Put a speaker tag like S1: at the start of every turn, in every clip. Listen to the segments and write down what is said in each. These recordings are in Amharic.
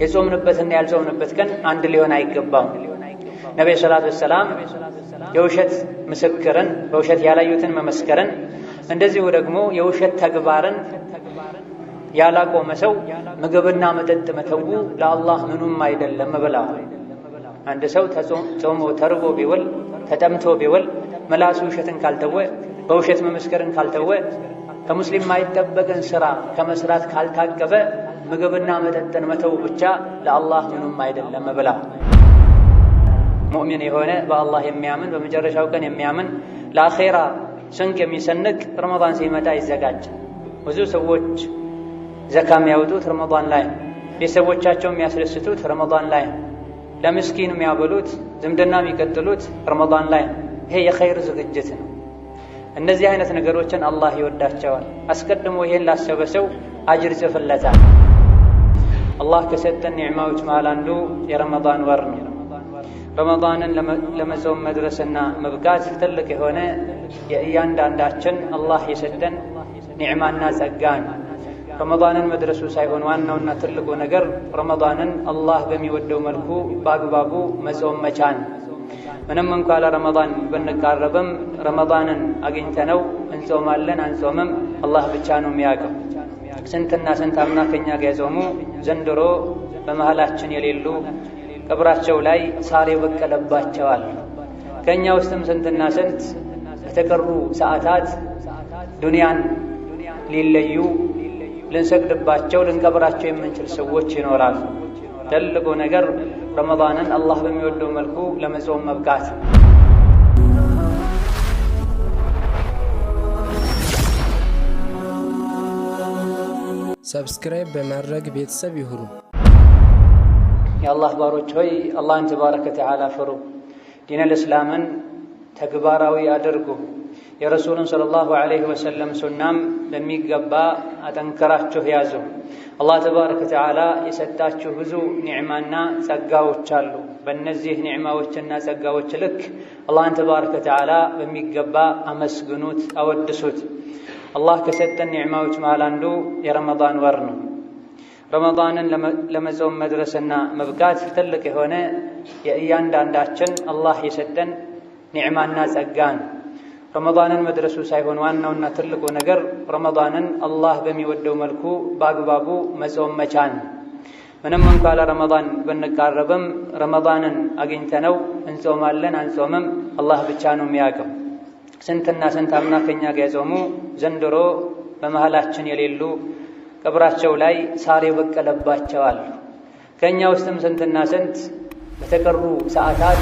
S1: የጾምንበትና ያልጾምንበት ቀን አንድ ሊሆን አይገባም። ነብዩ ሰለላሁ ዐለይሂ ወሰለም የውሸት ምስክርን በውሸት ያላዩትን መመስከርን እንደዚሁ ደግሞ የውሸት ተግባርን ያላቆመ ሰው ምግብና መጠጥ መተው ለአላህ ምኑም አይደለም ብለዋል። አንድ ሰው ጾሞ ተርቦ ቢውል ተጠምቶ ቢውል መላሱ ውሸትን ካልተወ በውሸት መመስከርን ካልተወ ከሙስሊም ማይጠበቅን ስራ ከመስራት ካልታቀበ ምግብና መጠጥን መተው ብቻ ለአላህ ምኑም አይደለም ብለዋል። ሙእሚን የሆነ በአላህ የሚያምን በመጨረሻው ቀን የሚያምን ለአኼራ ስንቅ የሚሰንቅ ረመዳን ሲመጣ ይዘጋጅ። ብዙ ሰዎች ዘካ የሚያወጡት ረመዳን ላይ፣ ቤተሰቦቻቸው የሚያስደስቱት ረመዳን ላይ፣ ለምስኪን የሚያበሉት ዝምድና የሚቀጥሉት ረመዳን ላይ። ይሄ የኸይር ዝግጅት ነው። እነዚህ አይነት ነገሮችን አላህ ይወዳቸዋል። አስቀድሞ ይሄን ላሰበ ሰው አጅር ይጽፍለታል። አላህ ከሰጠን ኒዕማዎች መሃል አንዱ የረመዳን ወር ነው። ረመዳንን ለመጾም መድረስና መብቃት ትልቅ የሆነ የእያንዳንዳችን አላህ የሰጠን ኒዕማና ጸጋ ነው። ረመዳንን መድረሱ ሳይሆን ዋናውና ትልቁ ነገር ረመዳንን አላህ በሚወደው መልኩ በአግባቡ መጾም መቻል። ምንም እንኳ ለረመዳን ብንቃረብም ረመዳንን አግኝተነው እንጾማለን አንጾምም አላህ ብቻ ነው የሚያውቀው። ስንትና ስንት አምና ከኛ ጋር የጾሙ ዘንድሮ በመሃላችን የሌሉ ቀብራቸው ላይ ሳር የበቀለባቸዋል። ከኛ ውስጥም ስንትና ስንት በተቀሩ ሰዓታት ዱንያን ሊለዩ ልንሰግድባቸው ልንቀብራቸው የምንችል ሰዎች ይኖራሉ። ትልቁ ነገር ረመዳንን አላህ በሚወደው መልኩ ለመጾም መብቃት።
S2: ሰብስክራይብ በማድረግ ቤተሰብ ይሁኑ።
S1: የአላህ ባሮች ሆይ አላህን ተባረከ ወተዓላ ፍሩ። ዲነል እስላምን ተግባራዊ አድርጉ። የረሱልን ሰለላሁ ዐለይሂ ወሰለም ሱናም በሚገባ አጠንክራችሁ ያዙ። አላህ ተባረከ ወተዓላ የሰጣችሁ ብዙ ኒዕማና ጸጋዎች አሉ። በእነዚህ ኒዕማዎችና ጸጋዎች ልክ አላህን ተባረከ ወተዓላ በሚገባ አመስግኑት፣ አወድሱት። አላህ ከሰጠን ኒዕማዎች መሃል አንዱ የረመዳን ወር ነው። ረመዳንን ለመጾም መድረስና መብቃት ትልቅ የሆነ የእያንዳንዳችን አላህ የሰጠን ኒዕማና ጸጋ ነው። ረመዳንን መድረሱ ሳይሆን ዋናውና ትልቁ ነገር ረመዳንን አላህ በሚወደው መልኩ በአግባቡ መጾም መቻል። ምንም እንኳ ለረመዳን ብንቃረብም ረመዳንን አግኝተነው እንጾማለን አንጾምም አላህ ብቻ ነው የሚያውቀው። ስንትና ስንት አምና ከኛ ጋር የጾሙ ዘንድሮ በመሃላችን የሌሉ ቀብራቸው ላይ ሳር የበቀለባቸዋል። ከኛ ውስጥም ስንትና ስንት በተቀሩ ሰዓታት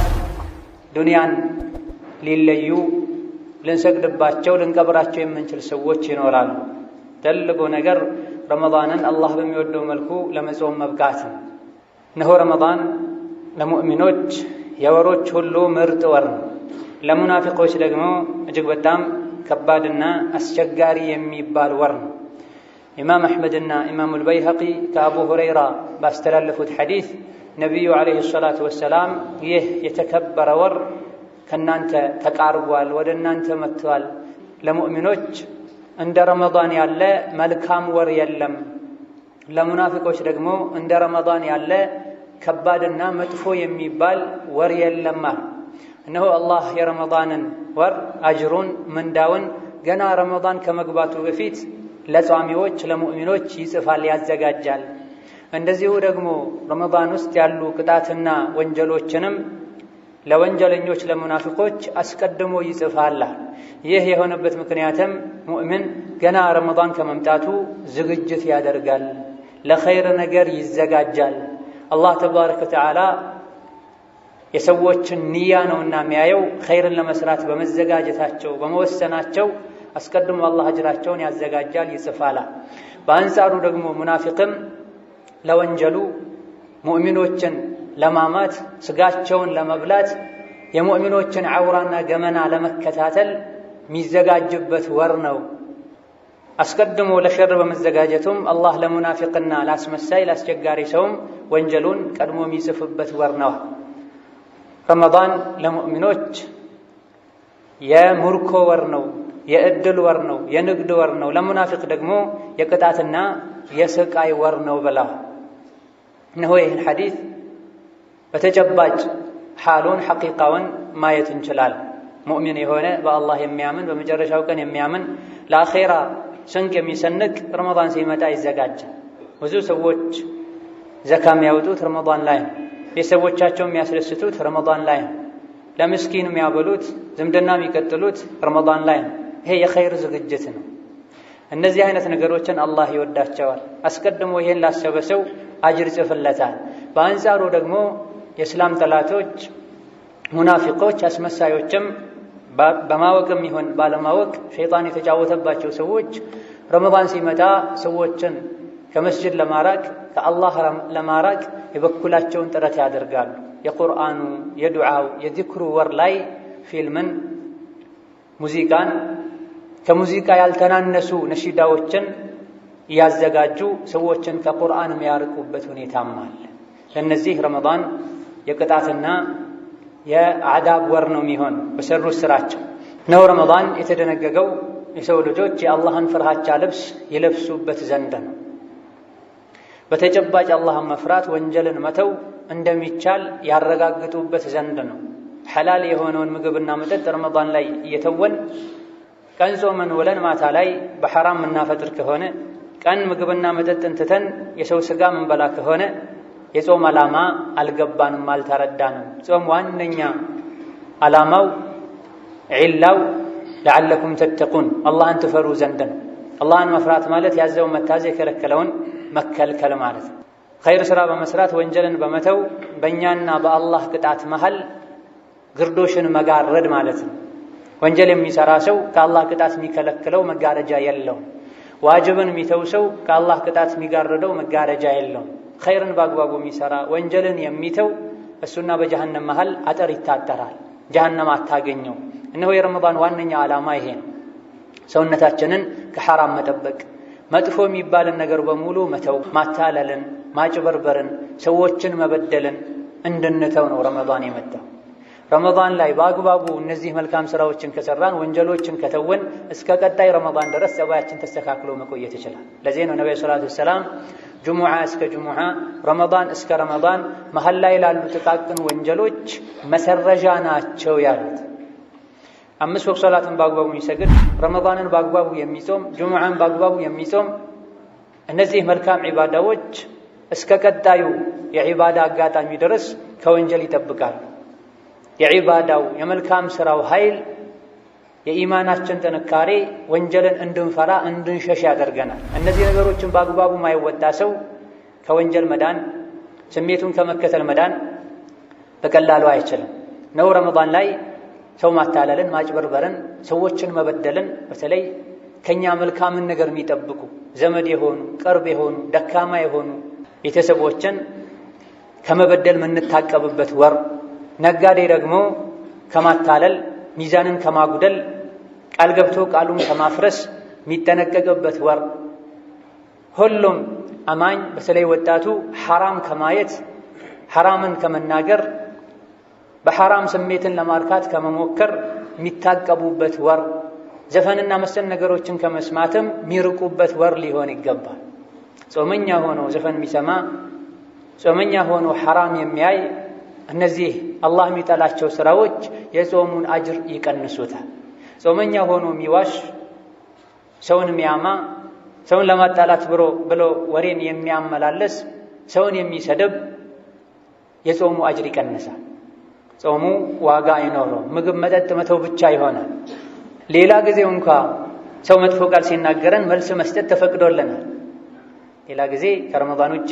S1: ዱንያን ሊለዩ ልንሰግድባቸው ልንቀብራቸው የምንችል ሰዎች ይኖራሉ። ትልቁ ነገር ረመዳንን አላህ በሚወደው መልኩ ለመጾም መብቃት ነው። እነሆ ረመዳን ለሙእሚኖች የወሮች ሁሉ ምርጥ ወር ነው። ለሙናፊቆች ደግሞ እጅግ በጣም ከባድና አስቸጋሪ የሚባል ወር ነው። ኢማም አሕመድና ኢማሙ አልበይሀቂ ከአቡ ሁረይራ ባስተላለፉት ሐዲስ ነቢዩ ዓለይሂ ሰላቱ ወሰላም ይህ የተከበረ ወር ከናንተ ተቃርቧል፣ ወደ እናንተ መጥቷል። ለሙእሚኖች እንደ ረመዳን ያለ መልካም ወር የለም፣ ለሙናፊቆች ደግሞ እንደ ረመዳን ያለ ከባድና መጥፎ የሚባል ወር የለም። እነሆ አላህ የረመዳንን ወር አጅሩን ምንዳውን ገና ረመዳን ከመግባቱ በፊት ለጿሚዎች ለሙእሚኖች ይጽፋል፣ ያዘጋጃል። እንደዚሁ ደግሞ ረመዳን ውስጥ ያሉ ቅጣትና ወንጀሎችንም ለወንጀለኞች ለሙናፊቆች አስቀድሞ ይጽፋል። ይህ የሆነበት ምክንያትም ሙእምን ገና ረመዳን ከመምጣቱ ዝግጅት ያደርጋል፣ ለኸይር ነገር ይዘጋጃል። አላህ ተባረከ ወተዓላ የሰዎችን ንያ ነውና የሚያየው ኸይርን ለመስራት በመዘጋጀታቸው በመወሰናቸው አስቀድሞ አላህ አጅራቸውን ያዘጋጃል፣ ይጽፋል። በአንጻሩ ደግሞ ሙናፊቅም ለወንጀሉ ሙእሚኖችን ለማማት ስጋቸውን ለመብላት የሙእሚኖችን ዐውራና ገመና ለመከታተል የሚዘጋጅበት ወር ነው። አስቀድሞ ለሸር በመዘጋጀቱም አላህ ለሙናፊቅና ላስመሳይ ላስቸጋሪ ሰውም ወንጀሉን ቀድሞ የሚጽፍበት ወር ነው። ረመዳን ለሙእሚኖች የሙርኮ ወር ነው፣ የእድል ወር ነው፣ የንግድ ወር ነው። ለሙናፊቅ ደግሞ የቅጣትና የስቃይ ወር ነው ብላ እነሆ ይህን ሐዲስ በተጨባጭ ሓሉን ሐቂቃውን ማየት እንችላለን። ሙእሚን የሆነ በአላህ የሚያምን በመጨረሻው ቀን የሚያምን ለአኼራ ስንቅ የሚሰንቅ ረመዳን ሲመጣ ይዘጋጃል። ብዙ ሰዎች ዘካ የሚያወጡት ረመዳን ላይ ነው። ቤተሰቦቻቸው የሚያስደስቱት ረመዳን ላይ ነው። ለምስኪን የሚያበሉት ዝምድና የሚቀጥሉት ረመዳን ላይ ነው። ይሄ የኸይር ዝግጅት ነው። እነዚህ አይነት ነገሮችን አላህ ይወዳቸዋል። አስቀድሞ ይሄን ላሰበ ሰው አጅር ጽፍለታል። በአንጻሩ ደግሞ የእስላም ጠላቶች፣ ሙናፊቆች፣ አስመሳዮችም በማወቅም ይሁን ባለማወቅ ሸይጣን የተጫወተባቸው ሰዎች ረመዳን ሲመጣ ሰዎችን ከመስጅድ ለማራቅ ከአላህ ለማራቅ የበኩላቸውን ጥረት ያደርጋሉ። የቁርአኑ፣ የዱዓው፣ የዚክሩ ወር ላይ ፊልምን፣ ሙዚቃን፣ ከሙዚቃ ያልተናነሱ ነሺዳዎችን እያዘጋጁ ሰዎችን ከቁርአን የሚያርቁበት ሁኔታም አለ። ለእነዚህ ረመዳን የቅጣትና የአዳብ ወር ነው የሚሆን በሰሩት ስራቸው ነው። ረመዳን የተደነገገው የሰው ልጆች የአላህን ፍርሃቻ ልብስ ይለብሱበት ዘንድ ነው። በተጨባጭ አላህን መፍራት ወንጀልን መተው እንደሚቻል ያረጋግጡበት ዘንድ ነው። ሐላል የሆነውን ምግብና መጠጥ ረመዳን ላይ እየተወን ቀን ጾመን ውለን ማታ ላይ በሐራም ምናፈጥር ከሆነ ቀን ምግብና መጠጥን ትተን የሰው ስጋ ምንበላ ከሆነ የጾም ዓላማ አልገባንም፣ አልተረዳንም። ጾም ዋነኛ ዓላማው ዒላው ለዓለኩም ተተቁን አላህን ትፈሩ ዘንድ ነው። አላህን መፍራት ማለት ያዘውን መታዘዝ የከለከለውን መከልከል ማለት ነው። ኸይር ሥራ በመስራት ወንጀልን በመተው በእኛና በአላህ ቅጣት መሃል ግርዶሽን መጋረድ ማለት ነው። ወንጀል የሚሠራ ሰው ከአላህ ቅጣት የሚከለክለው መጋረጃ የለውም። ዋጅብን የሚተው ሰው ከአላህ ቅጣት የሚጋረደው መጋረጃ የለውም። ኸይርን በአግባቡ የሚሠራ ወንጀልን የሚተው እሱና በጀሃነም መሃል አጥር ይታጠራል፣ ጀሃነም አታገኘው። እነሆ የረመዳን ዋነኛ ዓላማ ይሄ ነው። ሰውነታችንን ከሐራም መጠበቅ፣ መጥፎ የሚባልን ነገር በሙሉ መተው፣ ማታለልን፣ ማጭበርበርን፣ ሰዎችን መበደልን እንድንተው ነው ረመዳን የመጣው። ረመዳን ላይ በአግባቡ እነዚህ መልካም ሥራዎችን ከሠራን ወንጀሎችን ከተወን እስከ ቀጣይ ረመዳን ድረስ ጸባያችን ተስተካክሎ መቆየት ይችላል። ለዚህ ነው ነብዩ ሰለላሁ ዐለይሂ ወሰለም ጁሙዓ እስከ ጁሙዓ፣ ረመዳን እስከ ረመዳን መሀል ላይ ላሉ ጥቃቅን ወንጀሎች መሰረዣ ናቸው ያሉት። 5 ወቅት ሶላትን በአግባቡ የሚሰግድ፣ ረመዳንን በአግባቡ የሚጾም፣ ጁሙዓን በአግባቡ የሚጾም እነዚህ መልካም ዒባዳዎች እስከ ቀጣዩ የዒባዳ አጋጣሚ ድረስ ከወንጀል ይጠብቃሉ። የዒባዳው የመልካም ሥራው ኃይል የኢማናችን ጥንካሬ ወንጀልን እንድንፈራ እንድንሸሽ ያደርገናል። እነዚህ ነገሮችን በአግባቡ ማይወጣ ሰው ከወንጀል መዳን፣ ስሜቱን ከመከተል መዳን በቀላሉ አይችልም ነው። ረመዳን ላይ ሰው ማታለልን፣ ማጭበርበርን፣ ሰዎችን መበደልን በተለይ ከኛ መልካምን ነገር የሚጠብቁ ዘመድ የሆኑ ቅርብ የሆኑ ደካማ የሆኑ ቤተሰቦችን ከመበደል የምንታቀብበት ወር፣ ነጋዴ ደግሞ ከማታለል ሚዛንን ከማጉደል ቃል ገብቶ ቃሉን ከማፍረስ የሚጠነቀቅበት ወር፣ ሁሉም አማኝ በተለይ ወጣቱ ሐራም ከማየት ሐራምን ከመናገር በሐራም ስሜትን ለማርካት ከመሞከር የሚታቀቡበት ወር፣ ዘፈንና መሰል ነገሮችን ከመስማትም የሚርቁበት ወር ሊሆን ይገባል። ጾመኛ ሆኖ ዘፈን የሚሰማ ጾመኛ ሆኖ ሐራም የሚያይ እነዚህ አላህ የሚጠላቸው ስራዎች የጾሙን አጅር ይቀንሱታል። ጾመኛ ሆኖ የሚዋሽ፣ ሰውን የሚያማ፣ ሰውን ለማጣላት ብሎ ወሬን የሚያመላለስ፣ ሰውን የሚሰድብ የጾሙ አጅር ይቀንሳል። ጾሙ ዋጋ አይኖረው። ምግብ መጠጥ መተው ብቻ ይሆናል። ሌላ ጊዜው እንኳ ሰው መጥፎ ቃል ሲናገረን መልስ መስጠት ተፈቅዶልናል። ሌላ ጊዜ ከረመዳን ውጪ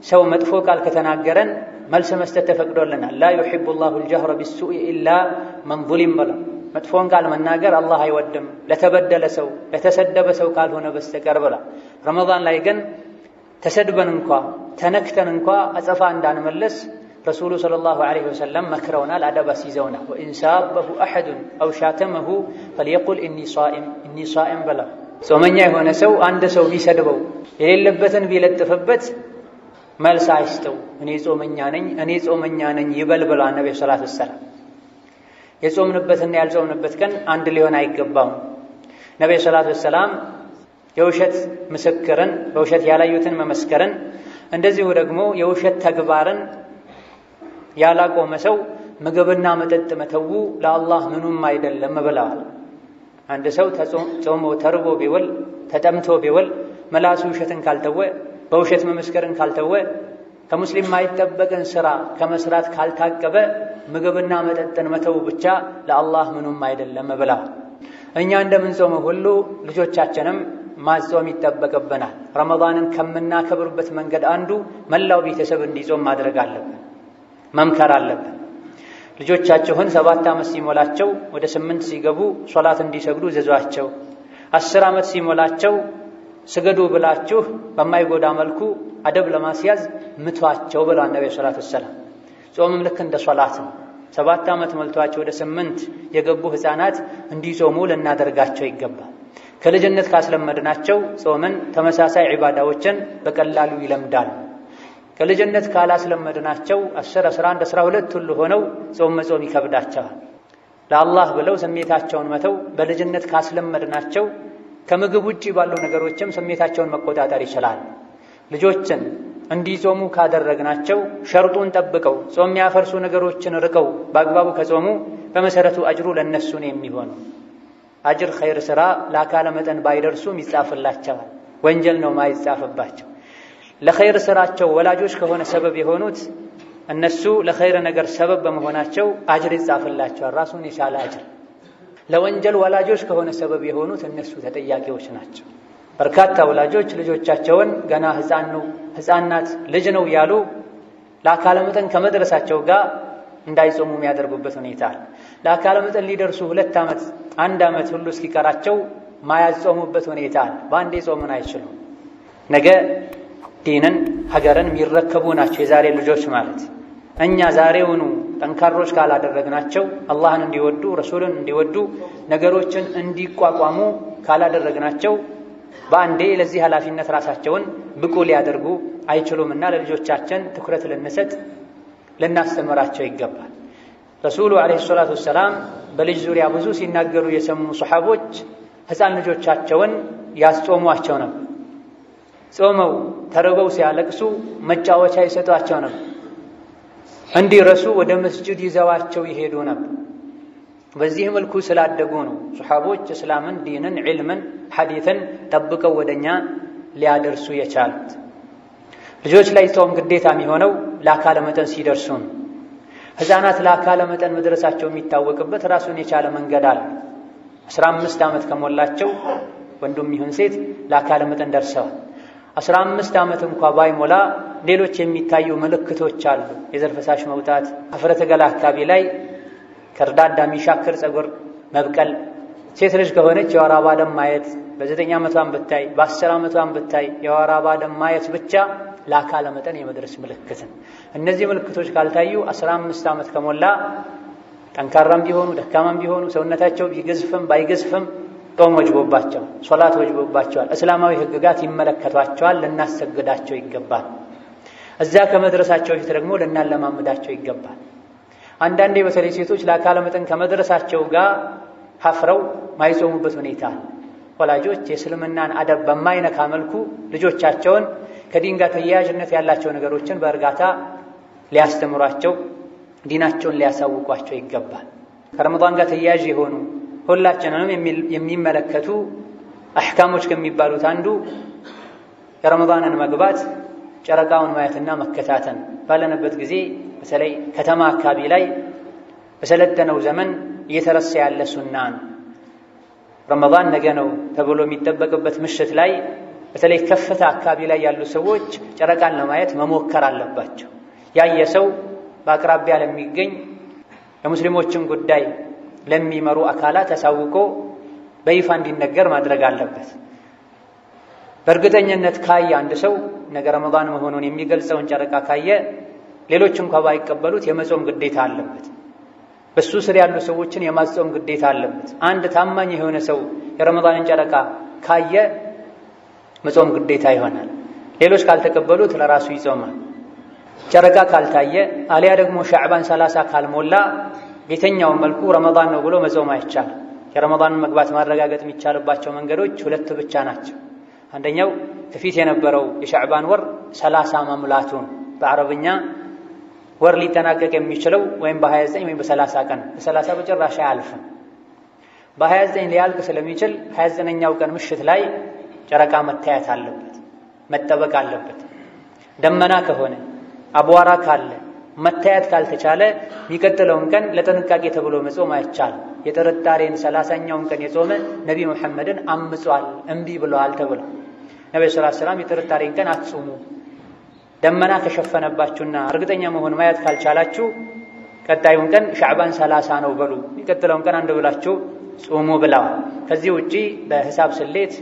S1: ሰው መጥፎ ቃል ከተናገረን መልስ መስጠት ተፈቅዶልናል። ላ ዩሒቡ ላሁ ልጀህረ ቢሱኢ ኢላ መን ዙሊም ብላ መጥፎን ቃል መናገር አላህ አይወድም ለተበደለ ሰው ለተሰደበ ሰው ካልሆነ በስተቀር ብላ። ረመዳን ላይ ግን ተሰድበን እንኳ ተነክተን እንኳ አጸፋ እንዳንመለስ ረሱሉ ሰለላሁ ዐለይሂ ወሰለም መክረውናል፣ አደብ አስይዘውናል። ወኢን ሳበሁ አሐዱን አው ሻተመሁ ፈልየቁል ኢኒ ሷኢም ብላ። ጾመኛ የሆነ ሰው አንድ ሰው ቢሰድበው የሌለበትን ቢለጥፍበት መልስ አይስጠው፣ እኔ ጾመኛ ነኝ ይበል ብለዋል ነብዩ ሰለላሁ ዐለይሂ ወሰለም። የጾምንበትና ያልጾምንበት ቀን አንድ ሊሆን አይገባም። ነብዩ ሰለላሁ ዐለይሂ ወሰለም የውሸት ምስክርን በውሸት ያላዩትን መመስከርን እንደዚሁ ደግሞ የውሸት ተግባርን ያላቆመ ሰው ምግብና መጠጥ መተው ለአላህ ምኑም አይደለም ብለዋል። አንድ ሰው ጾሞ ተርቦ ቢውል ተጠምቶ ቢውል መላሱ ውሸትን ካልተወ በውሸት መመስከርን ካልተወ ከሙስሊም ማይጠበቅን ስራ ከመስራት ካልታቀበ ምግብና መጠጥን መተው ብቻ ለአላህ ምኑም አይደለም ብለዋል። እኛ እንደምንጾመው ሁሉ ልጆቻችንም ማጾም ይጠበቅብናል። ረመዳንን ከምናከብርበት መንገድ አንዱ መላው ቤተሰብ እንዲጾም ማድረግ አለብን፣ መምከር አለብን። ልጆቻችሁን 7 ዓመት ሲሞላቸው ወደ 8 ሲገቡ ሶላት እንዲሰግዱ ዘዟቸው። 10 ዓመት ሲሞላቸው ስገዱ ብላችሁ በማይጎዳ መልኩ አደብ ለማስያዝ ምቷቸው ብለዋል ነብዩ ሰለላሁ ዐለይሂ ወሰለም። ጾምም ልክ እንደ ሶላት ነው። 7 ዓመት ሞልቷቸው ወደ 8 የገቡ ህፃናት እንዲጾሙ ልናደርጋቸው ይገባል። ከልጅነት ካስለመድናቸው ጾምን፣ ተመሳሳይ ዒባዳዎችን በቀላሉ ይለምዳሉ። ከልጅነት ካላስለመድናቸው 10፣ 11፣ 12 ሁሉ ሆነው ጾም መጾም ይከብዳቸዋል። ለአላህ ብለው ስሜታቸውን መተው በልጅነት ካስለመድናቸው ከምግብ ውጪ ባሉ ነገሮችም ስሜታቸውን መቆጣጠር ይችላል። ልጆችን እንዲጾሙ ካደረግናቸው ሸርጡን ጠብቀው ጾም የሚያፈርሱ ነገሮችን ርቀው በአግባቡ ከጾሙ በመሰረቱ አጅሩ ለነሱ ነው የሚሆነው። አጅር ኸይር ስራ ለአካለ መጠን ባይደርሱም ይጻፍላቸዋል። ወንጀል ነው ማይጻፍባቸው። ለኸይር ስራቸው ወላጆች ከሆነ ሰበብ የሆኑት እነሱ ለኸይር ነገር ሰበብ በመሆናቸው አጅር ይጻፍላቸዋል፣ ራሱን የቻለ አጅር። ለወንጀል ወላጆች ከሆነ ሰበብ የሆኑት እነሱ ተጠያቂዎች ናቸው። በርካታ ወላጆች ልጆቻቸውን ገና ሕፃን ናት ልጅ ነው ያሉ ለአካለ መጠን ከመድረሳቸው ጋር እንዳይጾሙ የሚያደርጉበት ሁኔታ አለ። ለአካለ መጠን ሊደርሱ 2 ዓመት 1 ዓመት ሁሉ እስኪቀራቸው ማያጾሙበት ሁኔታ አለ። በአንዴ ጾምን አይችሉም። ነገ ዲንን ሀገርን የሚረከቡ ናቸው የዛሬ ልጆች ማለት። እኛ ዛሬውኑ ጠንካሮች ካላደረግናቸው አላህን እንዲወዱ ረሱልን እንዲወዱ ነገሮችን እንዲቋቋሙ ካላደረግናቸው በአንዴ ለዚህ ኃላፊነት ራሳቸውን ብቁ ሊያደርጉ አይችሉምና ለልጆቻችን ትኩረት ልንሰጥ ልናስተምራቸው ይገባል። ረሱሉ ዓለይሂ ሰላቱ ወሰላም በልጅ ዙሪያ ብዙ ሲናገሩ የሰሙ ሱሐቦች ሕፃን ልጆቻቸውን ያስጾሟቸው ነበር። ጾመው ተርበው ሲያለቅሱ መጫወቻ ይሰጧቸው ነበር። እንዲረሱ ወደ መስጂድ ይዘዋቸው ይሄዱ ነበር። በዚህ መልኩ ስላደጉ ነው ሱሐቦች እስላምን፣ ዲንን፣ ዒልምን፣ ሐዲትን ጠብቀው ወደኛ ሊያደርሱ የቻሉት። ልጆች ላይ ጾም ግዴታ የሚሆነው ለአካለ መጠን ሲደርሱ ነው። ሕፃናት ለአካለ መጠን መድረሳቸው የሚታወቅበት ራሱን የቻለ መንገድ አለ። 15 ዓመት ከሞላቸው ወንዱም ይሁን ሴት ለአካለ መጠን ደርሰዋል። 15 ዓመት እንኳ ባይሞላ ሌሎች የሚታዩ ምልክቶች አሉ። የዘር ፈሳሽ መውጣት፣ አፍረተ ገላ አካባቢ ላይ ከርዳዳ የሚሻክር ፀጉር መብቀል፣ ሴት ልጅ ከሆነች የወር አበባ ደም ማየት፣ በ9 ዓመቷን ብታይ በ10 ዓመቷን ብታይ የወር አበባ ደም ማየት ብቻ ለአካለ መጠን የመድረስ ምልክት ነው። እነዚህ ምልክቶች ካልታዩ 15 ዓመት ከሞላ ጠንካራም ቢሆኑ ደካማም ቢሆኑ ሰውነታቸው ቢገዝፍም ባይገዝፍም ጾም ወጅቦባቸዋል፣ ሶላት ወጅቦባቸዋል፣ እስላማዊ ህግጋት ይመለከቷቸዋል። ልናሰግዳቸው ይገባል። እዛ ከመድረሳቸው በፊት ደግሞ ልናለማምዳቸው ይገባል። አንዳንዴ በተለይ ሴቶች ለአካለ መጠን ከመድረሳቸው ጋር ሀፍረው ማይጾሙበት ሁኔታ አለ። ወላጆች የእስልምናን አደብ በማይነካ መልኩ ልጆቻቸውን ከዲን ጋር ተያያዥነት ያላቸው ነገሮችን በእርጋታ ሊያስተምሯቸው፣ ዲናቸውን ሊያሳውቋቸው ይገባል። ከረመዳን ጋር ተያያዥ የሆኑ ሁላችንንም የሚመለከቱ አሕካሞች ከሚባሉት አንዱ የረመዳንን መግባት ጨረቃውን ማየትና መከታተል። ባለንበት ጊዜ በተለይ ከተማ አካባቢ ላይ በሰለጠነው ዘመን እየተረሳ ያለ ሱና ነው። ረመዳን ነገ ነው ተብሎ የሚጠበቅበት ምሽት ላይ በተለይ ከፍታ አካባቢ ላይ ያሉ ሰዎች ጨረቃን ለማየት መሞከር አለባቸው። ያየ ሰው በአቅራቢያ ለሚገኝ የሙስሊሞችን ጉዳይ ለሚመሩ አካላት አሳውቆ በይፋ እንዲነገር ማድረግ አለበት። በእርግጠኝነት ካየ አንድ ሰው ነገ ረመዳን መሆኑን የሚገልጸውን ጨረቃ ካየ ሌሎች እንኳ ባይቀበሉት የመጾም ግዴታ አለበት። በሱ ስር ያሉ ሰዎችን የማጾም ግዴታ አለበት። አንድ ታማኝ የሆነ ሰው የረመዳንን ጨረቃ ካየ መጾም ግዴታ ይሆናል። ሌሎች ካልተቀበሉት ለራሱ ይጾማል። ጨረቃ ካልታየ አሊያ ደግሞ ሻዕባን 30 ካልሞላ በየትኛውም መልኩ ረመዳን ነው ብሎ መጾም አይቻልም። የረመዳንን መግባት ማረጋገጥ የሚቻልባቸው መንገዶች 2 ብቻ ናቸው። አንደኛው ከፊት የነበረው የሻዕባን ወር 30 መሙላቱን በአረብኛ ወር ሊጠናቀቅ የሚችለው ወይም በ29 ወይም በ30 ቀን በ30 በጭራሽ አያልፍም። በ29 ሊያልቅ ስለሚችል 29ኛው ቀን ምሽት ላይ ጨረቃ መታየት አለበት፣ መጠበቅ አለበት። ደመና ከሆነ አቧራ ካለ መታየት ካልተቻለ የሚቀጥለውን ቀን ለጥንቃቄ ተብሎ መጾም አይቻልም። የጥርጣሬን 30ኛውን ቀን የጾመ ነቢ መሐመድን አምጿል፣ እምቢ ብለዋል ተብሎ ነብዩ ሰለላሁ ዐለይሂ ወሰለም የጥርጣሬን ቀን አትጾሙ፣ ደመና ከሸፈነባችሁና እርግጠኛ መሆን ማየት ካልቻላችሁ ቀጣዩን ቀን ሻዕባን 30 ነው በሉ፣ የሚቀጥለውን ቀን አንድ ብላችሁ ጾሙ ብለዋል። ከዚህ ውጪ በሂሳብ ስሌት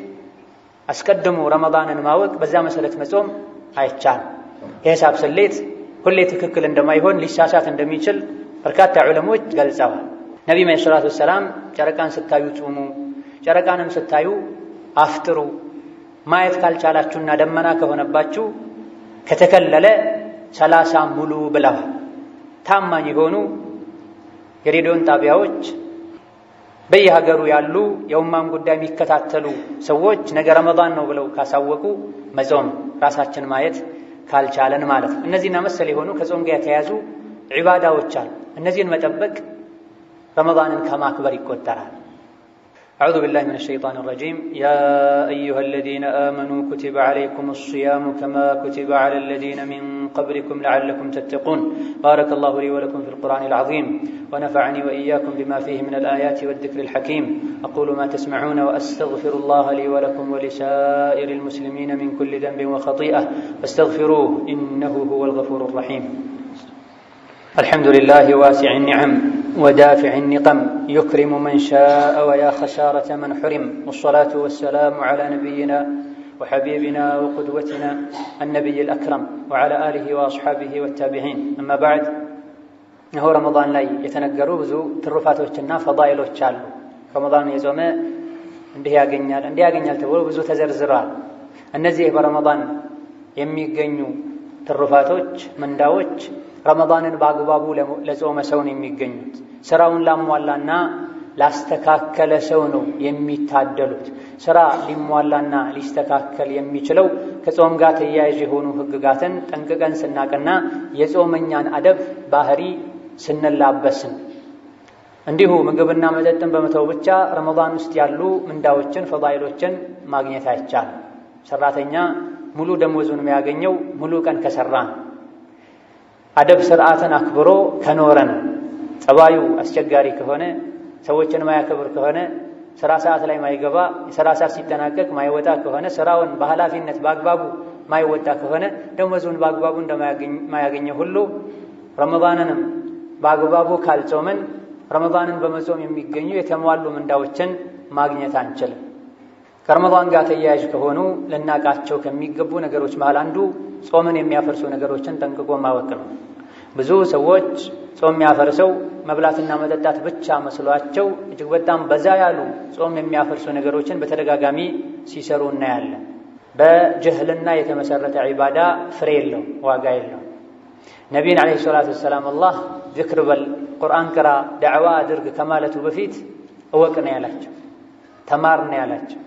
S1: አስቀድሞ ረመዳንን ማወቅ በዛ መሰረት መጾም አይቻልም። የሂሳብ ስሌት ሁሌ ትክክል እንደማይሆን ሊሳሳት እንደሚችል በርካታ ዑለሞች ገልጸዋል። ነቢ መሐመድ ሰለላሁ ዐለይሂ ወሰለም ጨረቃን ስታዩ ጾሙ፣ ጨረቃንም ስታዩ አፍጥሩ፣ ማየት ካልቻላችሁና ደመና ከሆነባችሁ ከተከለለ 30 ሙሉ ብለዋል። ታማኝ የሆኑ የሬዲዮን ጣቢያዎች በየሀገሩ ያሉ የኡማን ጉዳይ የሚከታተሉ ሰዎች ነገ ረመዳን ነው ብለው ካሳወቁ መጾም ራሳችን ማየት ካልቻለን ማለት ነው። እነዚህና መሰል የሆኑ ከጾም ጋር የተያዙ ዒባዳዎች አሉ። እነዚህን መጠበቅ ረመዳንን ከማክበር ይቆጠራል። أعوذ بالله من الشيطان الرجيم يا أيها الذين آمنوا كتب عليكم الصيام كما كتب على الذين من قبلكم لعلكم تتقون بارك الله لي ولكم في القرآن العظيم ونفعني وإياكم بما فيه من الآيات والذكر الحكيم أقول ما تسمعون وأستغفر الله لي ولكم ولسائر المسلمين من كل ذنب وخطيئة فاستغفروه إنه هو الغفور الرحيم الحمد لله واسع النعم ودافع النقم يكرم من شاء ويا خسارة من حرم والصلاة والسلام على نبينا وحبيبنا وقدوتنا النبي الأكرم وعلى آله وأصحابه والتابعين أما بعد هو رمضان لا يتنقروا بزو ترفات وجنا فضائل وجالو رمضان يزومه እንዲህ ያገኛል ተብሎ ብዙ ተዘርዝሯል። እነዚህ በረመዳን የሚገኙ ትሩፋቶች ምንዳዎች ረመዳንን በአግባቡ ለጾመ ሰው ነው የሚገኙት። ስራውን ላሟላና ላስተካከለ ሰው ነው የሚታደሉት። ስራ ሊሟላና ሊስተካከል የሚችለው ከጾም ጋር ተያያዥ የሆኑ ህግጋትን ጠንቅቀን ስናቅና የጾመኛን አደብ ባህሪ ስንላበስን። እንዲሁ ምግብና መጠጥን በመተው ብቻ ረመዳን ውስጥ ያሉ ምንዳዎችን ፈዳኢሎችን ማግኘት አይቻልም። ሰራተኛ ሙሉ ደሞዙን የሚያገኘው ሙሉ ቀን ከሰራ ነው። አደብ ስርዓትን አክብሮ ከኖረ ነው። ጸባዩ አስቸጋሪ ከሆነ ሰዎችን ማያከብር ከሆነ ስራ ሰዓት ላይ ማይገባ የሥራ ሰዓት ሲጠናቀቅ ማይወጣ ከሆነ ስራውን በኃላፊነት በአግባቡ ማይወጣ ከሆነ ደሞዙን በአግባቡ እንደማያገኘ ሁሉ ረመዳንንም በአግባቡ ካልጾምን ረመዳንን በመጾም የሚገኙ የተሟሉ ምንዳዎችን ማግኘት አንችልም። ከረመዳን ጋር ተያያዥ ከሆኑ ልናቃቸው ከሚገቡ ነገሮች መሃል አንዱ ጾምን የሚያፈርሱ ነገሮችን ጠንቅቆ ማወቅ ነው። ብዙ ሰዎች ጾም የሚያፈርሰው መብላትና መጠጣት ብቻ መስሏቸው እጅግ በጣም በዛ ያሉ ጾም የሚያፈርሱ ነገሮችን በተደጋጋሚ ሲሰሩ እናያለን። በጅህልና የተመሰረተ ዒባዳ ፍሬ የለው፣ ዋጋ የለው። ነቢይን ዓለይሂ ሰላቱ ወሰላም አላህ ዝክር በል፣ ቁርአን ቅራ፣ ዳዕዋ አድርግ ከማለቱ በፊት እወቅ ነው ያላቸው፣ ተማር ነው ያላቸው።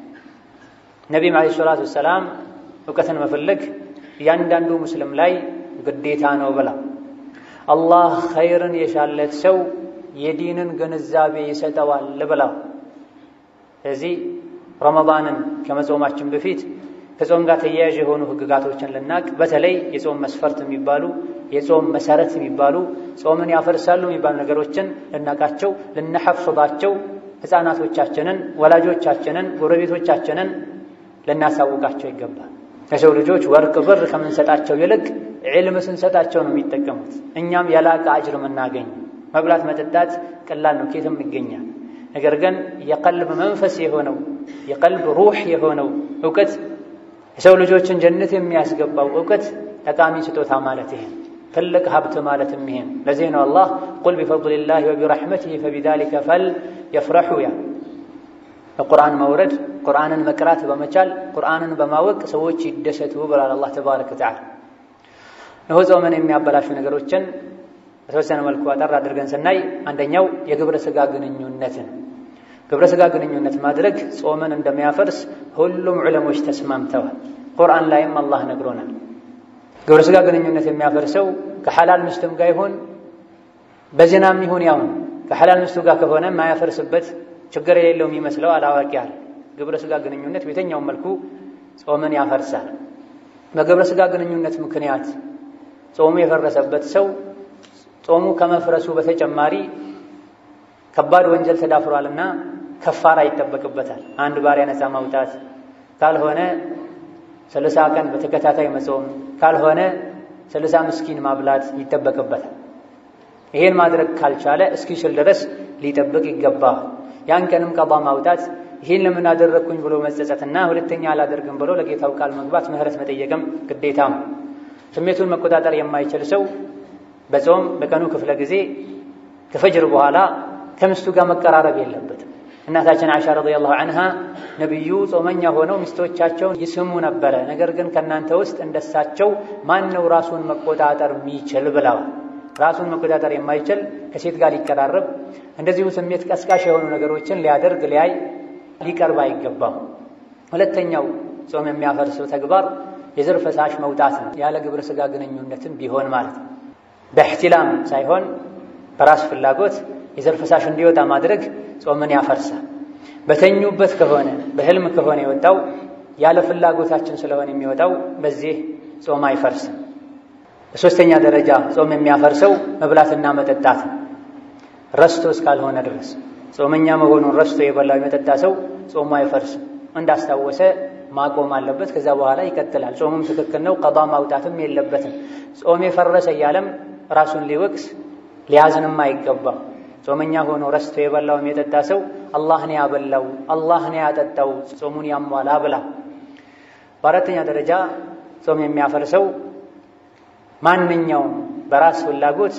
S1: ነቢይም ዓለይሂ ሰላቱ ወሰላም እውቀትን መፈለግ እያንዳንዱ ሙስሊም ላይ ግዴታ ነው ብላ አላህ ኸይርን የሻለት ሰው የዲንን ግንዛቤ ይሰጠዋል ብላ። ስለዚህ ረመዳንን ከመጾማችን በፊት ከጾም ጋር ተያያዥ የሆኑ ህግጋቶችን ልናቅ፣ በተለይ የጾም መስፈርት የሚባሉ የጾም መሰረት የሚባሉ ጾምን ያፈርሳሉ የሚባሉ ነገሮችን ልናቃቸው፣ ልናሐፍዛቸው፣ ህፃናቶቻችንን፣ ወላጆቻችንን፣ ጎረቤቶቻችንን ልናሳውቃቸው ይገባል። ለሰው ልጆች ወርቅ ብር ከምንሰጣቸው ይልቅ ዒልም ስንሰጣቸው ነው የሚጠቀሙት። እኛም ያላቀ አጅር የምናገኝ። መብላት መጠጣት ቀላል ነው፣ ኬትም ይገኛል። ነገር ግን የቀልብ መንፈስ የሆነው የቀልብ ሩህ የሆነው እውቀት የሰው ልጆችን ጀነት የሚያስገባው እውቀት ጠቃሚ ስጦታ ማለት ይሄ ትልቅ ሀብት ማለት ይሄ። ለዚህ ነው አላህ ቁል ቢፈድሊላሂ ወቢረሕመቲሂ ፈቢዛሊከ ፈልየፍረሑ ያ በቁርአን መውረድ፣ ቁርአንን መቅራት በመቻል ቁርአንን በማወቅ ሰዎች ይደሰቱ ብሏል አላህ ተባረከ ወተዓላ። እነሆ ጾምን የሚያበላሹ ነገሮችን በተወሰነ መልኩ አጠር አድርገን ስናይ፣ አንደኛው የግብረ ሥጋ ግንኙነትን ግብረ ሥጋ ግንኙነት ማድረግ ጾምን እንደሚያፈርስ ሁሉም ዑለሞች ተስማምተዋል። ቁርአን ላይም አላህ ነግሮናል። ግብረ ሥጋ ግንኙነት የሚያፈርሰው ከሐላል ሚስትም ጋር ይሁን በዝናም ይሁን ያው ከሐላል ሚስቱ ጋር ከሆነ የማያፈርስበት ችግር የሌለው የሚመስለው አላዋቂ ያለ ግብረ ሥጋ ግንኙነት በየትኛውም መልኩ ጾምን ያፈርሳል። በግብረ ሥጋ ግንኙነት ምክንያት ጾሙ የፈረሰበት ሰው ጾሙ ከመፍረሱ በተጨማሪ ከባድ ወንጀል ተዳፍሯልና ከፋራ ይጠበቅበታል። አንድ ባሪያ ነፃ ማውጣት፣ ካልሆነ 30 ቀን በተከታታይ መጾም፣ ካልሆነ 30 ምስኪን ማብላት ይጠበቅበታል። ይሄን ማድረግ ካልቻለ እስኪችል ድረስ ሊጠብቅ ይገባል። ያን ቀንም ቀዷ ማውጣት፣ ይሄን ለምን አደረግኩኝ ብሎ መጸጸትና ሁለተኛ አላደርግም ብሎ ለጌታው ቃል መግባት ምህረት መጠየቅም ግዴታም። ስሜቱን መቆጣጠር የማይችል ሰው በጾም በቀኑ ክፍለ ጊዜ ከፈጅር በኋላ ከምስቱ ጋር መቀራረብ የለበትም። እናታችን አይሻ ረዲየላሁ ዐንሃ ነብዩ ጾመኛ ሆነው ሚስቶቻቸውን ይስሙ ነበረ፣ ነገር ግን ከናንተ ውስጥ እንደሳቸው ማን ነው ራሱን መቆጣጠር የሚችል ብለዋል። ራሱን መቆጣጠር የማይችል ከሴት ጋር ሊቀራረብ እንደዚሁ ስሜት ቀስቃሽ የሆኑ ነገሮችን ሊያደርግ ሊያይ ሊቀርብ አይገባም። ሁለተኛው ጾም የሚያፈርሰው ተግባር የዘር ፈሳሽ መውጣት ነው። ያለ ግብረ ሥጋ ግንኙነትም ቢሆን ማለት ነው። በእህቲላም ሳይሆን በራስ ፍላጎት የዘር ፈሳሽ እንዲወጣ ማድረግ ጾምን ያፈርሳል። በተኙበት ከሆነ በህልም ከሆነ የወጣው ያለ ፍላጎታችን ስለሆነ የሚወጣው በዚህ ጾም አይፈርስም። በሶስተኛ ደረጃ ጾም የሚያፈርሰው መብላትና መጠጣት ነው። ረስቶ እስካልሆነ ድረስ ጾመኛ መሆኑን ረስቶ የበላው የመጠጣ ሰው ጾሙ አይፈርስም። እንዳስታወሰ ማቆም አለበት። ከዛ በኋላ ይቀጥላል። ጾሙም ትክክል ነው፣ ቀዷ ማውጣትም የለበትም። ጾም የፈረሰ እያለም ራሱን ሊወቅስ ሊያዝንም አይገባም። ጾመኛ ሆኖ ረስቶ የበላውም የጠጣ ሰው አላህ ነው ያበላው፣ አላህ ነው ያጠጣው፣ ጾሙን ያሟላ ብላ። በአራተኛ ደረጃ ጾም የሚያፈርሰው ማንኛውም በራስ ፍላጎት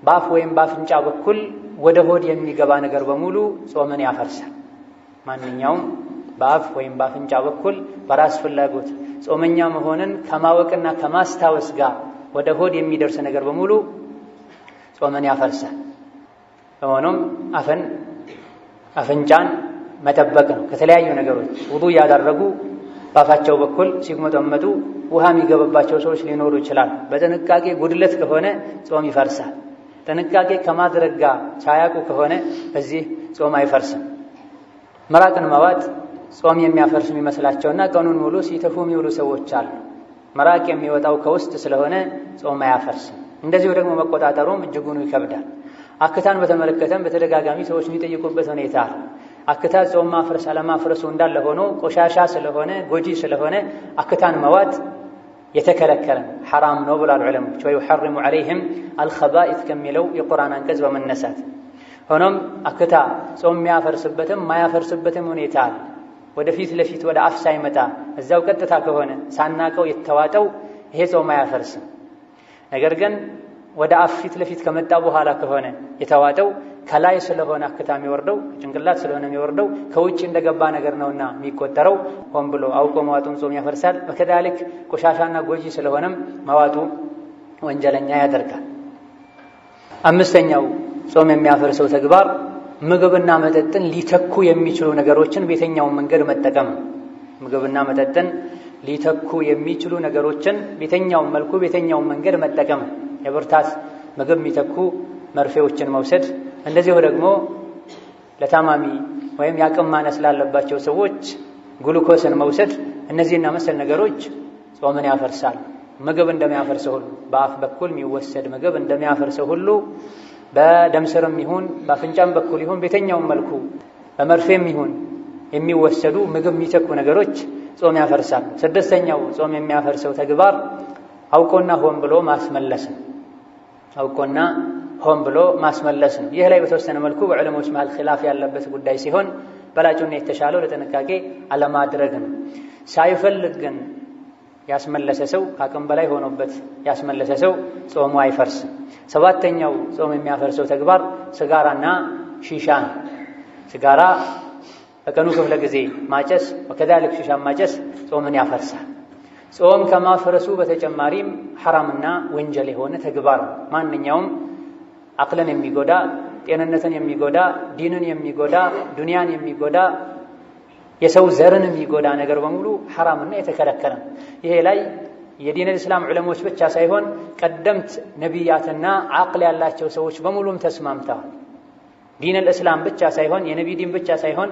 S1: በአፍ ወይም በአፍንጫ በኩል ወደ ሆድ የሚገባ ነገር በሙሉ ጾምን ያፈርሳል። ማንኛውም በአፍ ወይም በአፍንጫ በኩል በራስ ፍላጎት ጾመኛ መሆንን ከማወቅና ከማስታወስ ጋር ወደ ሆድ የሚደርስ ነገር በሙሉ ጾምን ያፈርሳል። በመሆኑም አፍንጫን መጠበቅ ነው። ከተለያዩ ነገሮች ውዱእ ያደረጉ በአፋቸው በኩል ሲግመጠመጡ ውሃ የሚገባባቸው ሰዎች ሊኖሩ ይችላል። በጥንቃቄ ጉድለት ከሆነ ጾም ይፈርሳል። ጥንቃቄ ከማድረግ ጋር ሳያውቁ ከሆነ በዚህ ጾም አይፈርስም። መራቅን መዋጥ ጾም የሚያፈርስ የሚመስላቸውና ቀኑን ሙሉ ሲተፉ የሚውሉ ሰዎች አሉ። መራቅ የሚወጣው ከውስጥ ስለሆነ ጾም አያፈርስም። እንደዚሁ ደግሞ መቆጣጠሩም እጅጉኑ ይከብዳል። አክታን በተመለከተም በተደጋጋሚ ሰዎች የሚጠይቁበት ሁኔታ አለ። አክታ ጾም ማፍረስ አለማፍረሱ እንዳለ ሆኖ ቆሻሻ ስለሆነ ጎጂ ስለሆነ አክታን መዋጥ የተከለከለ ሐራም ነው ብሏል ዑለሞች። ወይሐርሙ ዐለይሂም አልኸባኢት ከሚለው የቁርአን አንቀጽ በመነሳት ሆኖም አክታ ጾም የሚያፈርስበትም ማያፈርስበትም ሁኔታ አለ። ወደፊት ለፊት ወደ አፍ ሳይመጣ እዛው ቀጥታ ከሆነ ሳናቀው የተዋጠው ይሄ ጾም አያፈርስም። ነገር ግን ወደ አፍ ፊት ለፊት ከመጣ በኋላ ከሆነ የተዋጠው ከላይ ስለሆነ አክታ የሚወርደው ጭንቅላት ስለሆነ የሚወርደው ከውጭ እንደገባ ነገር ነውና የሚቆጠረው ሆን ብሎ አውቆ መዋጡን ጾም ያፈርሳል። በከዳልክ ቆሻሻና ጎጂ ስለሆነም መዋጡ ወንጀለኛ ያደርጋል። አምስተኛው ጾም የሚያፈርሰው ተግባር ምግብና መጠጥን ሊተኩ የሚችሉ ነገሮችን በየትኛውም መንገድ መጠቀም። ምግብና መጠጥን ሊተኩ የሚችሉ ነገሮችን በየትኛውም መልኩ በየትኛውም መንገድ መጠቀም። የብርታት ምግብ የሚተኩ መርፌዎችን መውሰድ፣ እንደዚሁ ደግሞ ለታማሚ ወይም የአቅም ማነስ ላለባቸው ሰዎች ግሉኮስን መውሰድ፣ እነዚህና መሰል ነገሮች ጾምን ያፈርሳል። ምግብ እንደሚያፈርሰው ሁሉ በአፍ በኩል የሚወሰድ ምግብ እንደሚያፈርሰው ሁሉ በደም ስርም ይሁን በአፍንጫም በኩል ይሁን በየትኛውም መልኩ በመርፌም ይሁን የሚወሰዱ ምግብ የሚተኩ ነገሮች ጾም ያፈርሳል። ስድስተኛው ጾም የሚያፈርሰው ተግባር አውቆና ሆን ብሎ ማስመለስ ነው። አውቆና ሆን ብሎ ማስመለስ ነው። ይህ ላይ በተወሰነ መልኩ በዑለሞች መሃል ኺላፍ ያለበት ጉዳይ ሲሆን በላጩና የተሻለው ለጥንቃቄ አለማድረግ ነው። ሳይፈልግ ግን ያስመለሰ ሰው ከአቅም በላይ ሆኖበት ያስመለሰ ሰው ጾሙ አይፈርስም። ሰባተኛው ጾም የሚያፈርሰው ተግባር ስጋራና ሺሻ ነው። ስጋራ በቀኑ ክፍለ ጊዜ ማጨስ ወከዛልክ ሺሻ ማጨስ ጾምን ያፈርሳል። ጾም ከማፍረሱ በተጨማሪም ሐራምና ወንጀል የሆነ ተግባር ነው። ማንኛውም አቅልን የሚጎዳ ጤንነትን የሚጎዳ ዲንን የሚጎዳ ዱንያን የሚጎዳ የሰው ዘርን የሚጎዳ ነገር በሙሉ ሐራምና የተከለከለ ነው። ይሄ ላይ የዲን እስላም ዑለሞች ብቻ ሳይሆን ቀደምት ነቢያትና አቅል ያላቸው ሰዎች በሙሉም ተስማምተዋል። ዲን እስላም ብቻ ሳይሆን የነቢ ዲን ብቻ ሳይሆን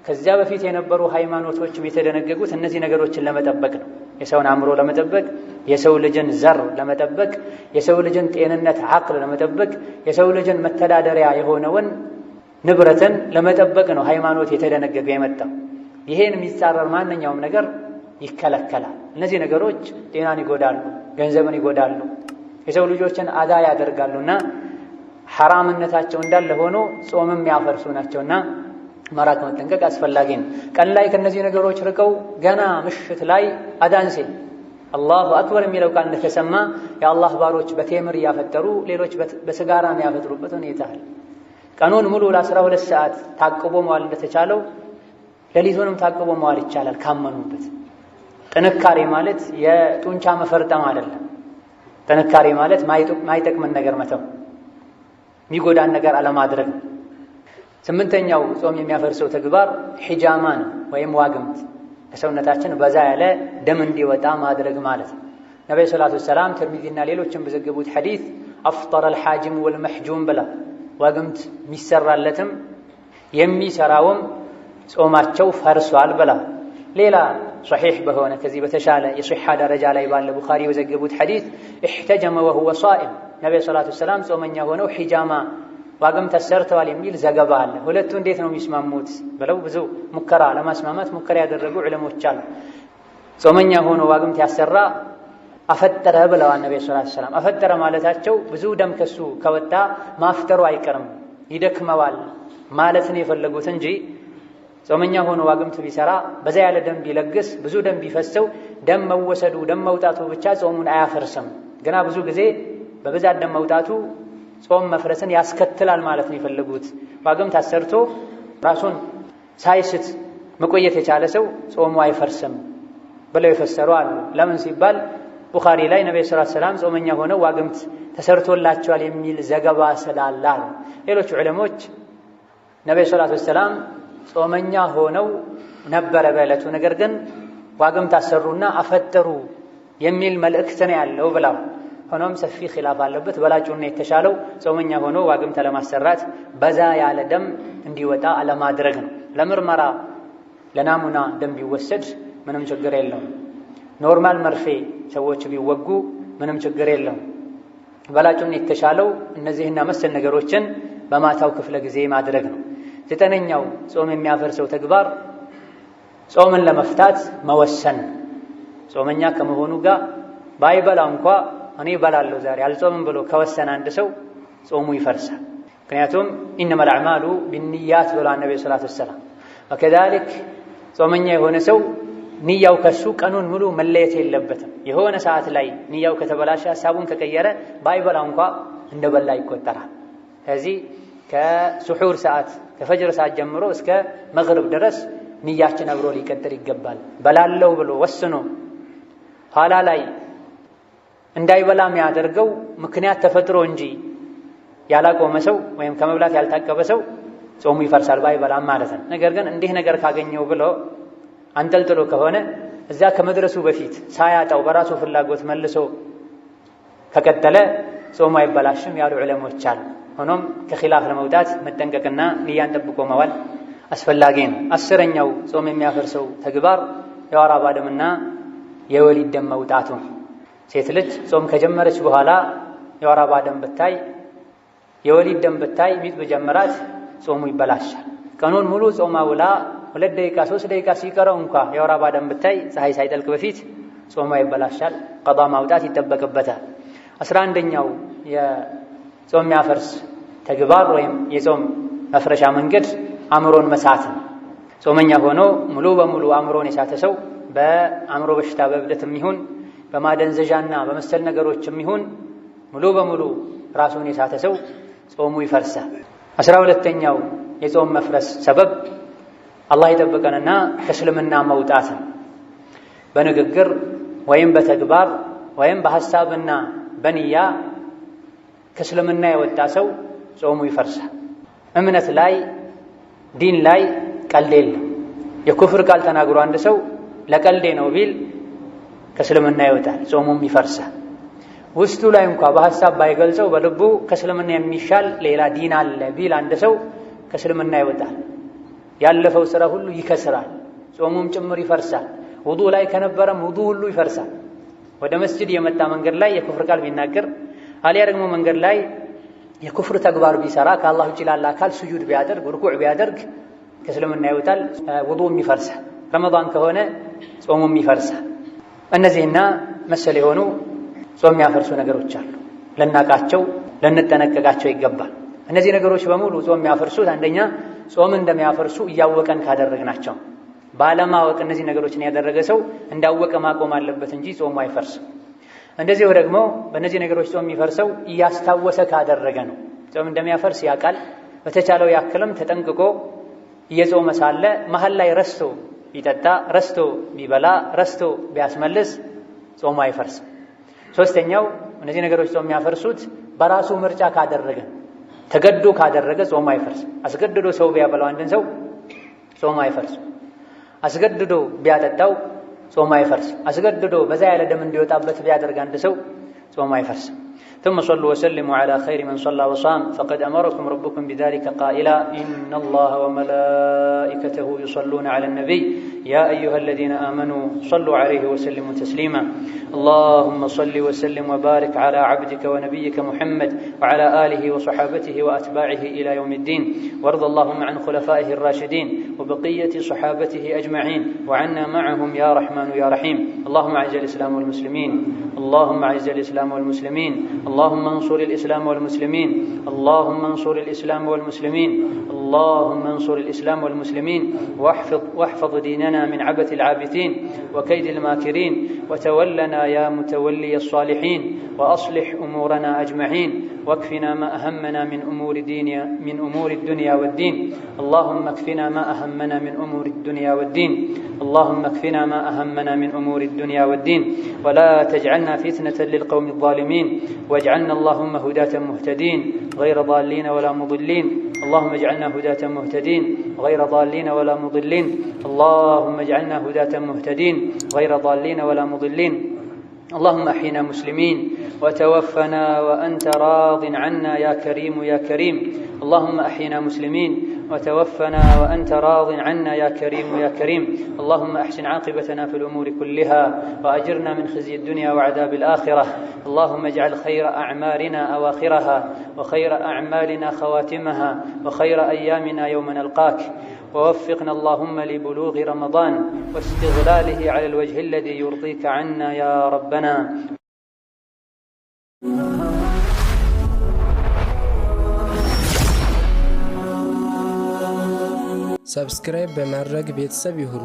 S1: ከዚያ በፊት የነበሩ ሃይማኖቶችም የተደነገጉት እነዚህ ነገሮችን ለመጠበቅ ነው። የሰውን አእምሮ ለመጠበቅ፣ የሰው ልጅን ዘር ለመጠበቅ፣ የሰው ልጅን ጤንነት አቅል ለመጠበቅ፣ የሰው ልጅን መተዳደሪያ የሆነውን ንብረትን ለመጠበቅ ነው ሃይማኖት የተደነገገ የመጣው። ይሄን የሚጻረር ማንኛውም ነገር ይከለከላል። እነዚህ ነገሮች ጤናን ይጎዳሉ፣ ገንዘብን ይጎዳሉ፣ የሰው ልጆችን አዳ ያደርጋሉና ሐራምነታቸው እንዳለ ሆኖ ጾምም ያፈርሱ ናቸውና መራቅ መጠንቀቅ አስፈላጊ ነው። ቀን ላይ ከነዚህ ነገሮች ርቀው ገና ምሽት ላይ አዳን ሲል አላሁ አክበር የሚለው ቃል እንደተሰማ የአላህ ባሮች በቴምር እያፈጠሩ ሌሎች በስጋራ የሚያፈጥሩበት ሁኔታ አለ። ቀኑን ሙሉ ለ12 ሰዓት ታቅቦ መዋል እንደተቻለው ሌሊቱንም ታቅቦ መዋል ይቻላል ካመኑበት። ጥንካሬ ማለት የጡንቻ መፈርጠም አይደለም። ጥንካሬ ማለት ማይጠቅመን ነገር መተው፣ የሚጎዳን ነገር አለማድረግ። ስምንተኛው ጾም የሚያፈርሰው ተግባር ሒጃማ ነው ወይም ዋግምት፣ ከሰውነታችን በዛ ያለ ደም እንዲወጣ ማድረግ ማለት ነው። ነብዩ ሰለላሁ ዐለይሂ ወሰለም ተርሚዚና ሌሎችም በዘገቡት ሐዲስ አፍጠረ አልሓጅም ወልመሕጁም ብላ ዋግምት የሚሰራለትም የሚሰራውም ጾማቸው ፈርሷል ብላ። ሌላ ሶሒሕ በሆነ ከዚህ በተሻለ የሶሒሓ ደረጃ ላይ ባለ ቡኻሪ በዘገቡት ሐዲስ እሕተጀመ ወሁወ ሷኢም ነብዩ ሰለላሁ ዐለይሂ ወሰለም ጾመኛ ሆነው ሒጃማ ዋግምት ተሰርተዋል የሚል ዘገባ አለ። ሁለቱ እንዴት ነው የሚስማሙት ብለው ብዙ ሙከራ ለማስማማት ሙከራ ያደረጉ ዑለሞች አሉ። ጾመኛ ሆኖ ዋግምት ያሰራ አፈጠረ ብለዋል ነብዩ ሰለላሁ ዐለይሂ ወሰለም። አፈጠረ ማለታቸው ብዙ ደም ከሱ ከወጣ ማፍጠሩ አይቀርም ይደክመዋል ማለት ነው የፈለጉት እንጂ ጾመኛ ሆኖ ዋግምት ቢሰራ በዛ ያለ ደም ቢለግስ ብዙ ደም ቢፈሰው ደም መወሰዱ ደም መውጣቱ ብቻ ጾሙን አያፈርስም። ገና ብዙ ጊዜ በብዛት ደም መውጣቱ ጾም መፍረስን ያስከትላል ማለት ነው የፈለጉት። ዋግምት አሰርቶ ራሱን ሳይስት መቆየት የቻለ ሰው ጾሙ አይፈርስም ብለው የፈሰሩ አሉ። ለምን ሲባል ቡኻሪ ላይ ነብዩ ሰለላሁ ዐለይሂ ወሰለም ጾመኛ ሆነው ዋግምት ተሰርቶላቸዋል የሚል ዘገባ ስላለ። ሌሎች ዑለሞች ነብዩ ሰለላሁ ዐለይሂ ወሰለም ጾመኛ ሆነው ነበረ በዕለቱ፣ ነገር ግን ዋግምት አሰሩና አፈጠሩ የሚል መልእክት ነው ያለው ብለው። ሆኖም ሰፊ ኺላፍ አለበት። በላጩና የተሻለው ጾመኛ ሆኖ ዋግምት ለማሰራት በዛ ያለ ደም እንዲወጣ አለማድረግ ነው። ለምርመራ ለናሙና ደም ቢወሰድ ምንም ችግር የለውም። ኖርማል መርፌ ሰዎች ቢወጉ ምንም ችግር የለውም። በላጩና የተሻለው እነዚህና መሰል ነገሮችን በማታው ክፍለ ጊዜ ማድረግ ነው። ዘጠነኛው ጾም የሚያፈርሰው ተግባር ጾምን ለመፍታት መወሰን። ጾመኛ ከመሆኑ ጋር ባይበላ እንኳ እኔ እበላለሁ ዛሬ አልጾምም ብሎ ከወሰነ አንድ ሰው ጾሙ ይፈርሳል። ምክንያቱም ኢነመል አዕማሉ ቢንኒያት ብሏል ነብዩ ሰለላሁ ዐለይሂ ወሰለም። ወከዛሊክ ጾመኛ የሆነ ሰው ንያው ከሱ ቀኑን ሙሉ መለየት የለበትም። የሆነ ሰዓት ላይ ንያው ከተበላሸ ሐሳቡን ከቀየረ ባይበላ እንኳ እንደበላ ይቆጠራል። ስለዚህ ከሱሑር ሰዓት ከፈጅር ሰዓት ጀምሮ እስከ መግሪብ ድረስ ንያችን አብሮ ሊቀጥል ይገባል። በላለው ብሎ ወስኖ ኋላ ላይ እንዳይበላ የሚያደርገው ምክንያት ተፈጥሮ እንጂ ያላቆመ ሰው ወይም ከመብላት ያልታቀበ ሰው ጾሙ ይፈርሳል ባይበላም ማለት ነው። ነገር ግን እንዲህ ነገር ካገኘው ብሎ አንጠልጥሎ ከሆነ እዛ ከመድረሱ በፊት ሳያጣው በራሱ ፍላጎት መልሶ ከቀጠለ ጾሙ አይበላሽም ያሉ ዑለሞች አሉ። ሆኖም ከኺላፍ ለመውጣት መጠንቀቅና ንያን ጠብቆ መዋል አስፈላጊ ነው። አስረኛው ጾም የሚያፈርሰው ተግባር የወር አበባ ደምና የወሊድ ደም መውጣቱ። ሴት ልጅ ጾም ከጀመረች በኋላ የወር አበባ ደም ብታይ የወሊድ ደም ብታይ ሚጥ በጀመራት ጾሙ ይበላሻል። ቀኑን ሙሉ ጾማ ውላ 2 ደቂቃ 3 ደቂቃ ሲቀረው እንኳ የወር አበባ ደም ብታይ ፀሐይ ሳይጠልቅ በፊት ጾሙ ይበላሻል፣ ቀዷ ማውጣት ይጠበቅበታል። 11ኛው የጾም የሚያፈርስ ተግባር ወይም የጾም መፍረሻ መንገድ አእምሮን መሳት ነው። ጾመኛ ሆኖ ሙሉ በሙሉ አእምሮን የሳተ ሰው በአእምሮ በሽታ በእብደትም ይሁን በማደንዘዣና በመሰል ነገሮችም ይሁን ሙሉ በሙሉ ራሱን የሳተ ሰው ጾሙ ይፈርሳል። 12ኛው የጾም መፍረስ ሰበብ አላህ ይጠብቀንና ከእስልምና መውጣት ነው። በንግግር ወይም በተግባር ወይም በሐሳብና በንያ ከእስልምና የወጣ ሰው ጾሙ ይፈርሳል። እምነት ላይ ዲን ላይ ቀልድ የለም። የኩፍር ቃል ተናግሮ አንድ ሰው ለቀልዴ ነው ቢል ከእስልምና ይወጣል፣ ጾሙም ይፈርሳል። ውስጡ ላይ እንኳ በሐሳብ ባይገልጸው በልቡ ከእስልምና የሚሻል ሌላ ዲን አለ ቢል አንድ ሰው ከእስልምና ይወጣል። ያለፈው ስራ ሁሉ ይከስራል፣ ጾሙም ጭምር ይፈርሳል። ውዱእ ላይ ከነበረም ውዱእ ሁሉ ይፈርሳል። ወደ መስጂድ የመጣ መንገድ ላይ የኩፍር ቃል ቢናገር አሊያ ደግሞ መንገድ ላይ የኩፍር ተግባር ቢሰራ ከአላህ ውጭ ላለ አካል ስጁድ ቢያደርግ ርኩዕ ቢያደርግ ከእስልምና ይወጣል፣ ውዱእም ይፈርሳል። ረመዳን ከሆነ ጾሙም ይፈርሳል። እነዚህና መሰል የሆኑ ጾም የሚያፈርሱ ነገሮች አሉ። ልናቃቸው ልንጠነቀቃቸው ይገባል። እነዚህ ነገሮች በሙሉ ጾም የሚያፈርሱት አንደኛ ጾም እንደሚያፈርሱ እያወቀን ካደረግናቸው። ባለማወቅ እነዚህ ነገሮችን ያደረገ ሰው እንዳወቀ ማቆም አለበት እንጂ ጾሙ አይፈርስም። እንደዚሁ ደግሞ በእነዚህ ነገሮች ጾም የሚፈርሰው እያስታወሰ ካደረገ ነው። ጾም እንደሚያፈርስ ያውቃል። በተቻለው ያክልም ተጠንቅቆ እየጾመ ሳለ መሀል ላይ ረስቶ ቢጠጣ፣ ረስቶ ቢበላ፣ ረስቶ ቢያስመልስ ጾሙ አይፈርስም። ሶስተኛው እነዚህ ነገሮች ጾም የሚያፈርሱት በራሱ ምርጫ ካደረገ፣ ተገዶ ካደረገ ጾሙ አይፈርስም። አስገድዶ ሰው ቢያበላው አንድን ሰው ጾሙ አይፈርስም። አስገድዶ ቢያጠጣው ጾሙ አይፈርስም። አስገድዶ በዛ ያለ ደም እንዲወጣበት ቢያደርግ አንድ ሰው ጾሙ አይፈርስም። ثم صلوا وسلموا على خير من صلى وصام فقد أمركم ربكم بذلك قائلا إن الله وملائكته يصلون على النبي يا أيها الذين آمنوا صلوا عليه وسلموا تسليما اللهم صل وسلم وبارك على عبدك ونبيك محمد وعلى آله وصحابته وأتباعه إلى يوم الدين وارض اللهم عن خلفائه الراشدين وبقية صحابته أجمعين وعنا معهم يا رحمن يا رحيم اللهم أعز الإسلام والمسلمين اللهم أعز الإسلام والمسلمين اللهم انصر الإسلام والمسلمين اللهم انصر الإسلام والمسلمين اللهم انصر الإسلام والمسلمين واحفظ ديننا من عبث العابثين وكيد الماكرين وتولنا يا متولي الصالحين وأصلح أمورنا أجمعين واكفنا ما أهمنا من أمور الدنيا والدين اللهم اكفنا ما أهمنا من أمور الدنيا والدين اللهم اكفنا ما أهمنا من أمور الدنيا والدين ولا تجعلنا فتنة للقوم الظالمين واجعلنا اللهم هداة مهتدين غير ضالين ولا مضلين اللهم اجعلنا هداة مهتدين غير ضالين ولا مضلين اللهم اجعلنا هداة مهتدين غير ضالين ولا مضلين اللهم احينا مسلمين وتوفنا وأنت راض عنا يا كريم يا كريم اللهم احينا مسلمين وتوفنا وأنت راض عنا يا كريم يا كريم اللهم أحسن عاقبتنا في الأمور كلها وأجرنا من خزي الدنيا وعذاب الآخرة اللهم اجعل خير أعمالنا أواخرها وخير أعمالنا خواتمها وخير أيامنا يوم نلقاك ووفقنا اللهم لبلوغ رمضان واستغلاله على الوجه الذي يرضيك عنا يا ربنا
S2: ሰብስክራይብ በማድረግ ቤተሰብ ይሁኑ።